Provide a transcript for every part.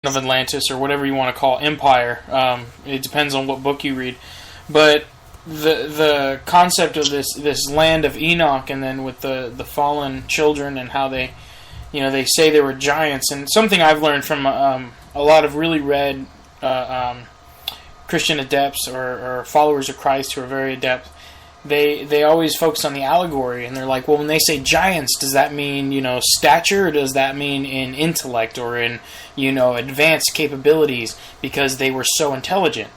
of Atlantis, or whatever you want to call empire. It depends on what book you read. But the concept of this land of Enoch, and then with the fallen children and how they say they were giants, and something I've learned from a lot of really read Christian adepts or followers of Christ who are very adept. They always focus on the allegory, and they're like, well, when they say giants, does that mean, stature, or does that mean in intellect or in, advanced capabilities because they were so intelligent?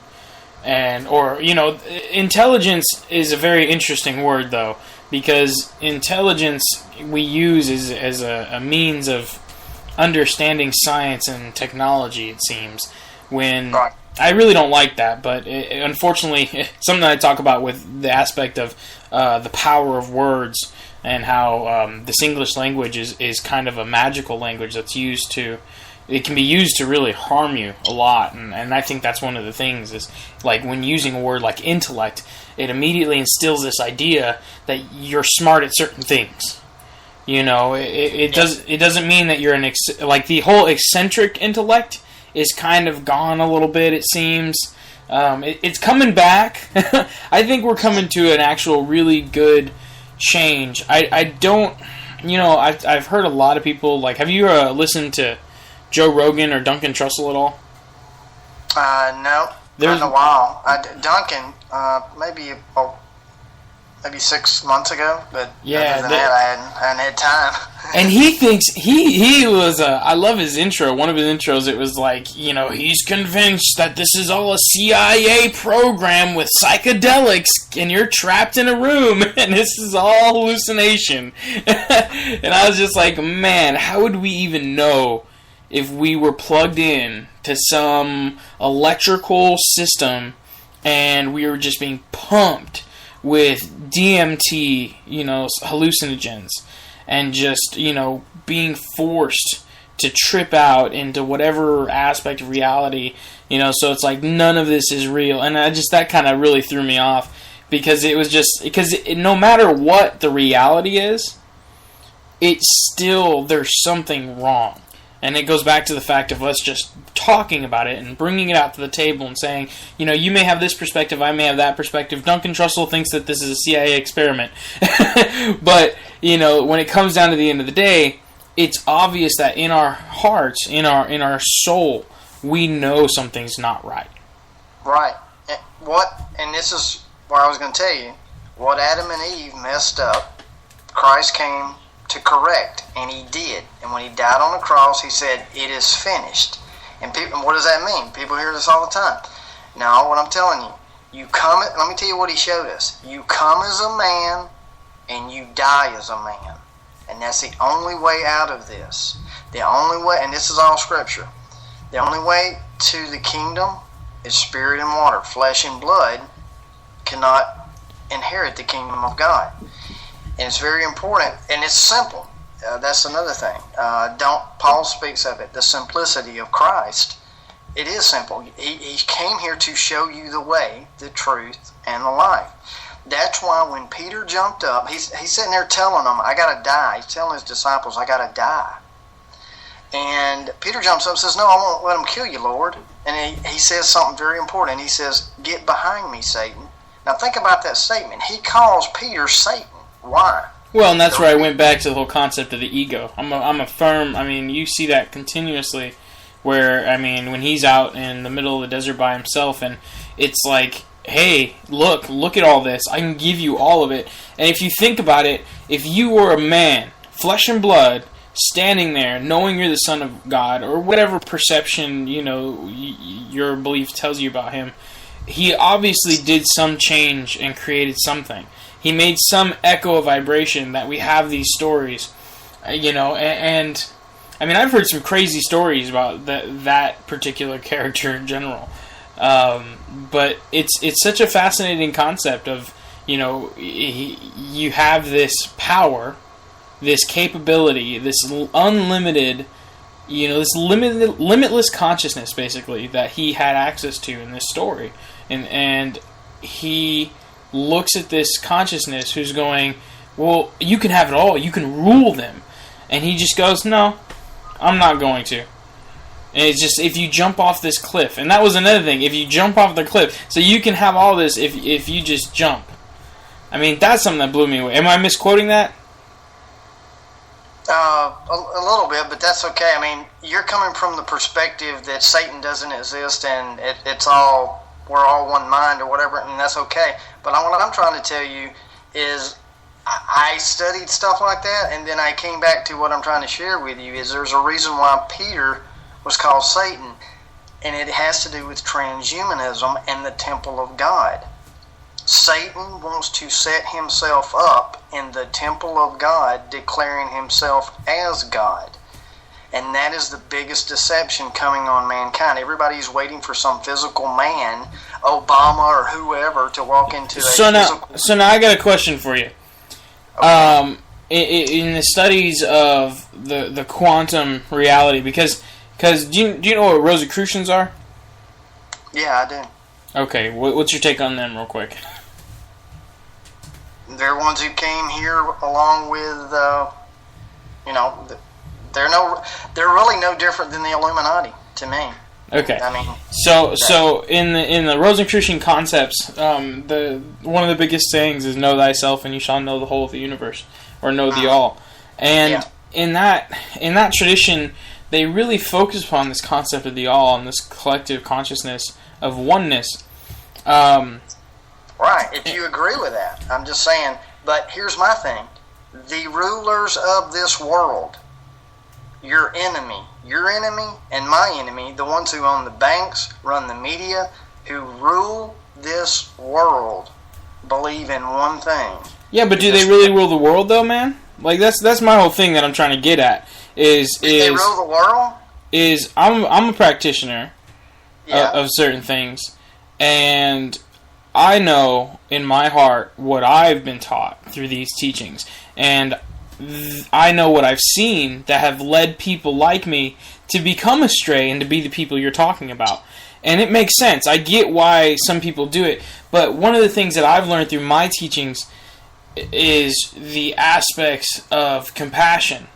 Intelligence is a very interesting word, though, because intelligence we use as a means of understanding science and technology, it seems, when... Right. I really don't like that, but unfortunately, something that I talk about with the aspect of the power of words, and how this English language is kind of a magical language that's used to... It can be used to really harm you a lot, and I think that's one of the things, is like when using a word like intellect, it immediately instills this idea that you're smart at certain things. It doesn't mean that you're like the whole eccentric intellect is kind of gone a little bit, it seems. It's coming back. I think we're coming to an actual really good change. I've heard a lot of people, like, have you listened to Joe Rogan or Duncan Trussell at all? No, not in a while. Duncan, maybe 6 months ago, but other than that, I hadn't had time. And he thinks he was. I love his intro. One of his intros, it was like, he's convinced that this is all a CIA program with psychedelics, and you're trapped in a room, and this is all hallucination. And I was just like, man, how would we even know if we were plugged in to some electrical system and we were just being pumped with DMT, hallucinogens, and just, being forced to trip out into whatever aspect of reality, so it's like none of this is real. And that kind of really threw me off, because it was just, no matter what the reality is, it's still, there's something wrong. And it goes back to the fact of us just talking about it and bringing it out to the table and saying, you may have this perspective, I may have that perspective. Duncan Trussell thinks that this is a CIA experiment. But, when it comes down to the end of the day, it's obvious that in our hearts, in our soul, we know something's not right. Right. And this is where I was going to tell you, what Adam and Eve messed up, Christ came to correct, and he did. And when he died on the cross, he said, "It is finished." And people, what does that mean? People hear this all the time. Now, what I'm telling you, let me tell you what he showed us. You come as a man, and you die as a man. And that's the only way out of this. The only way, and this is all scripture, the only way to the kingdom is spirit and water. Flesh and blood cannot inherit the kingdom of God. And it's very important, and it's simple. That's another thing. Paul speaks of it, the simplicity of Christ. It is simple. He came here to show you the way, the truth, and the life. That's why when Peter jumped up, he's sitting there telling them, I got to die. He's telling his disciples, I got to die. And Peter jumps up and says, no, I won't let them kill you, Lord. And he says something very important. He says, get behind me, Satan. Now think about that statement. He calls Peter Satan. Why? Well, and that's where I went back to the whole concept of the ego. I'm a firm, you see that continuously, where, when he's out in the middle of the desert by himself, and it's like, hey, look at all this. I can give you all of it. And if you think about it, if you were a man, flesh and blood, standing there, knowing you're the Son of God, or whatever perception, your belief tells you about him, he obviously did some change and created something. He made some echo of vibration that we have these stories, and I've heard some crazy stories about that particular character in general. But it's such a fascinating concept of, you have this power, this capability, this unlimited, this limitless consciousness, basically, that he had access to in this story. And he looks at this consciousness who's going, well, you can have it all, you can rule them. And he just goes, no, I'm not going to. And it's just, if you jump off this cliff, and that was another thing, if you jump off the cliff, so you can have all this if you just jump. I mean, that's something that blew me away. Am I misquoting that? A little bit, but that's okay. I mean, you're coming from the perspective that Satan doesn't exist and we're all one mind or whatever, and that's okay. But what I'm trying to tell you is I studied stuff like that, and then I came back to what I'm trying to share with you is there's a reason why Peter was called Satan, and it has to do with transhumanism and the temple of God. Satan wants to set himself up in the temple of God, declaring himself as God. And that is the biggest deception coming on mankind. Everybody's waiting for some physical man, Obama or whoever, to walk into So now I got a question for you. Okay. In the studies of the quantum reality, because do you know what Rosicrucians are? Yeah, I do. Okay, what's your take on them, real quick? They're ones who came here along with, they're really no different than the Illuminati to me. Okay. I mean, so in the Rosicrucian concepts, one of the biggest sayings is "Know thyself, and you shall know the whole of the universe," or "Know the all." And in that tradition, they really focus upon this concept of the all and this collective consciousness of oneness. Right, if you agree with that. I'm just saying, but here's my thing. The rulers of this world, your enemy, and my enemy, the ones who own the banks, run the media, who rule this world, believe in one thing. Yeah, but do they really rule the world, though, man? Like, that's my whole thing that I'm trying to get at. Is they rule the world? I'm a practitioner of certain things, and I know in my heart what I've been taught through these teachings, and I know what I've seen that have led people like me to become astray and to be the people you're talking about. And it makes sense. I get why some people do it, but one of the things that I've learned through my teachings is the aspects of compassion,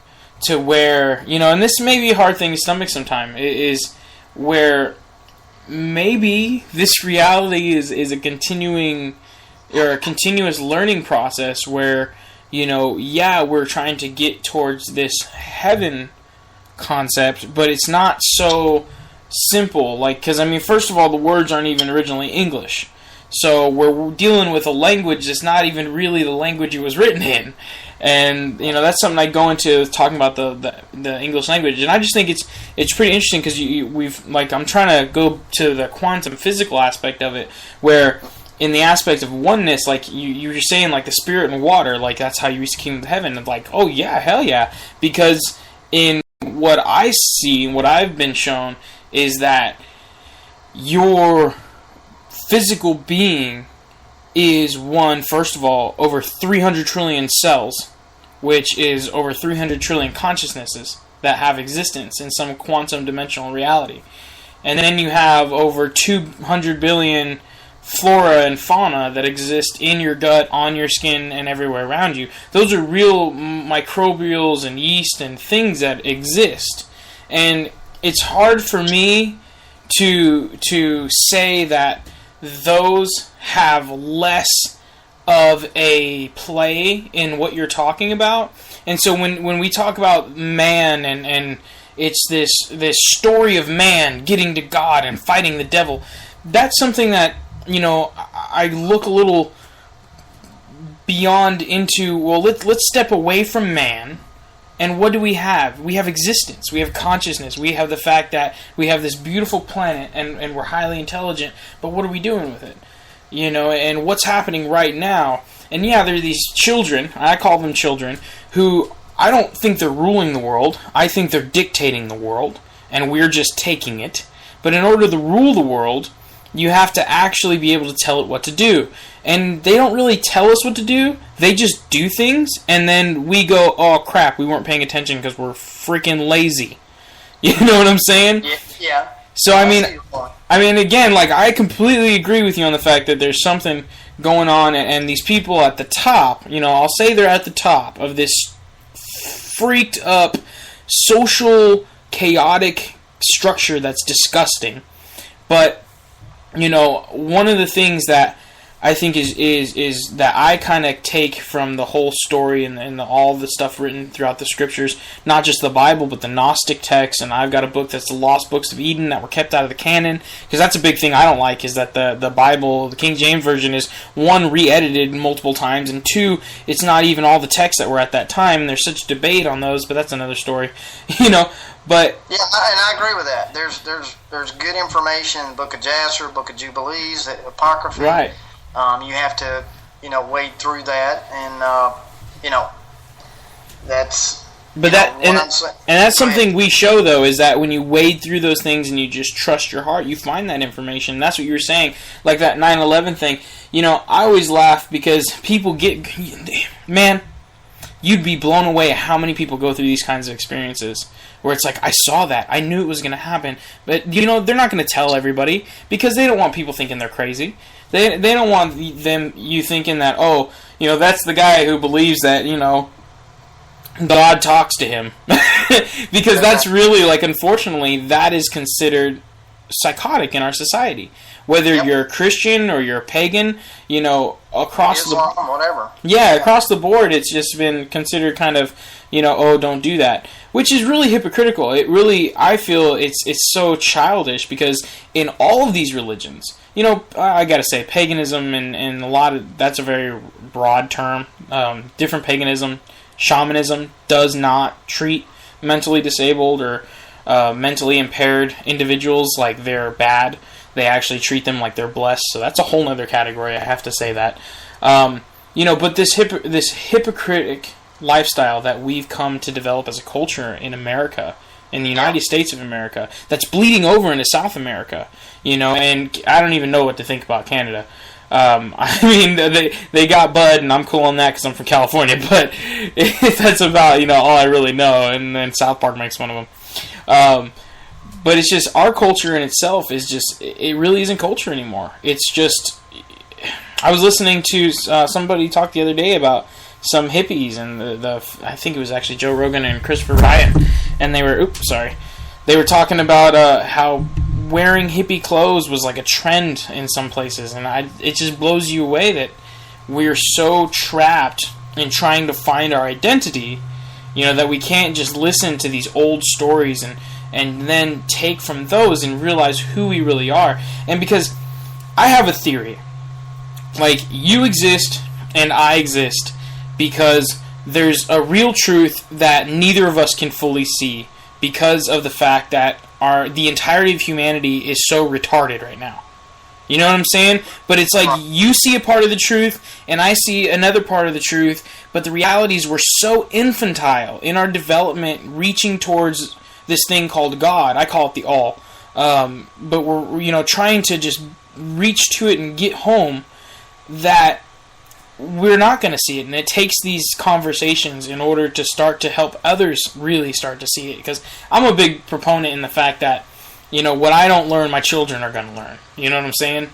to where, and this may be a hard thing to stomach sometimes, is where maybe this reality is a continuing or a continuous learning process where, we're trying to get towards this heaven concept, but it's not so simple. Like, because, first of all, the words aren't even originally English. So we're dealing with a language that's not even really the language it was written in. And, that's something I go into talking about the English language. And I just think it's pretty interesting because I'm trying to go to the quantum physical aspect of it, where in the aspect of oneness, like you were saying, like the spirit and water, like that's how you reach the kingdom of heaven. And like, oh yeah, hell yeah. Because in what I see and what I've been shown is that your physical being is one, first of all, over 300 trillion cells, which is over 300 trillion consciousnesses that have existence in some quantum dimensional reality. And then you have over 200 billion flora and fauna that exist in your gut, on your skin, and everywhere around you. Those are real microbials and yeast and things that exist. And it's hard for me to say that those have less of a play in what you're talking about. And so when we talk about man and it's this story of man getting to God and fighting the devil, that's something that, I look a little beyond into, well, let's step away from man. And what do we have? We have existence. We have consciousness. We have the fact that we have this beautiful planet and we're highly intelligent. But what are we doing with it? And what's happening right now? And yeah, there are these children, I call them children, who I don't think they're ruling the world. I think they're dictating the world, and we're just taking it. But in order to rule the world, you have to actually be able to tell it what to do. And they don't really tell us what to do. They just do things, and then we go, oh crap, we weren't paying attention because we're freaking lazy. You know what I'm saying? Yeah. So, again, like, I completely agree with you on the fact that there's something going on, and these people at the top, I'll say they're at the top of this freaked up, social, chaotic structure that's disgusting. But, you know, one of the things that I think is that I kind of take from the whole story and all the stuff written throughout the scriptures, not just the Bible, but the Gnostic texts, and I've got a book that's the Lost Books of Eden that were kept out of the canon, because that's a big thing I don't like, is that the Bible, the King James Version, is, one, re-edited multiple times, and two, it's not even all the texts that were at that time, and there's such debate on those, but that's another story, you know, but... Yeah, and I agree with that. There's good information in the Book of Jasher, Book of Jubilees, the Apocrypha. Right. You have to, you know, wade through that, and you know, that's. But and that's something we show, though, is that when you wade through those things and you just trust your heart, you find that information. That's what you were saying, like that 9/11 thing. You know, I always laugh because people man, you'd be blown away at how many people go through these kinds of experiences. Where it's like, I saw that, I knew it was going to happen, but you know, they're not going to tell everybody because they don't want people thinking they're crazy. They don't want you thinking that, oh, you know, that's the guy who believes that, you know, God talks to him. Because that's really, like, unfortunately, that is considered psychotic in our society. Whether you're a Christian or you're a pagan, you know, across Islam, whatever. Yeah, across the board, it's just been considered kind of, you know, oh, don't do that. Which is really hypocritical. It really, I feel it's so childish because in all of these religions, you know, I gotta say, paganism and a lot of, that's a very broad term. Different paganism, shamanism does not treat mentally disabled or mentally impaired individuals like they're bad. They actually treat them like they're blessed. So that's a whole other category, I have to say that. You know, but this hypocritic lifestyle that we've come to develop as a culture in America, in the United States of America, that's bleeding over into South America, you know, and I don't even know what to think about Canada. I mean, they got Bud, and I'm cool on that because I'm from California, but that's about, you know, all I really know, and then South Park makes fun of them. But it's just, our culture in itself is just, it really isn't culture anymore. It's just, I was listening to somebody talk the other day about some hippies, and I think it was actually Joe Rogan and Christopher Ryan, and they were talking about how wearing hippie clothes was like a trend in some places, and it just blows you away that we're so trapped in trying to find our identity, you know, that we can't just listen to these old stories and then take from those and realize who we really are. And because I have a theory, like, you exist and I exist because there's a real truth that neither of us can fully see because of the fact that the entirety of humanity is so retarded right now. You know what I'm saying? But it's like, you see a part of the truth and I see another part of the truth, but the reality is we're so infantile in our development, reaching towards this thing called God. I call it the all. But we're, you know, trying to just reach to it and get home, that we're not going to see it. And it takes these conversations in order to start to help others really start to see it. Because I'm a big proponent in the fact that, you know, what I don't learn, my children are going to learn. You know what I'm saying?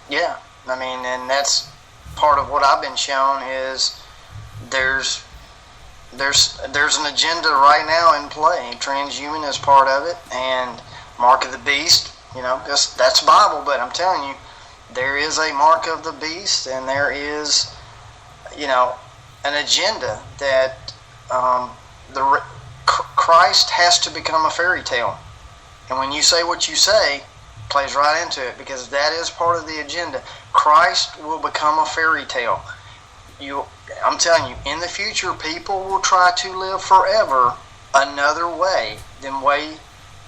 Yeah. I mean, and that's part of what I've been shown is there's an agenda right now in play. Transhuman is part of it, and Mark of the Beast, you know, that's Bible, but I'm telling you, there is a mark of the beast, and there is, you know, an agenda that Christ has to become a fairy tale. And when you say what you say, it plays right into it, because that is part of the agenda. Christ will become a fairy tale. I'm telling you, in the future, people will try to live forever another way than way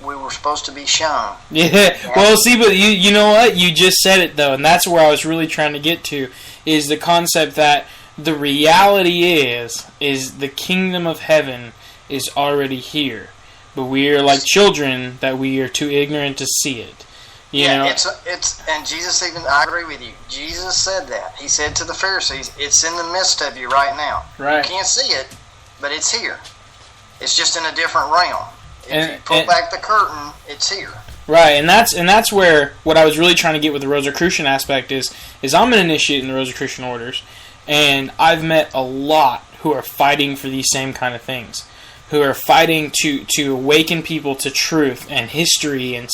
we were supposed to be shown. Yeah, well, see, but you know what? You just said it, though, and that's where I was really trying to get to, is the concept that the reality is the kingdom of heaven is already here, but we are like children that we are too ignorant to see it. You know? And Jesus even, I agree with you. Jesus said that. He said to the Pharisees, it's in the midst of you right now. Right. You can't see it, but it's here. It's just in a different realm. If you pull back the curtain, it's here. Right, and that's where what I was really trying to get with the Rosicrucian aspect is I'm an initiate in the Rosicrucian orders, and I've met a lot who are fighting for these same kind of things. who are fighting to awaken people to truth and history and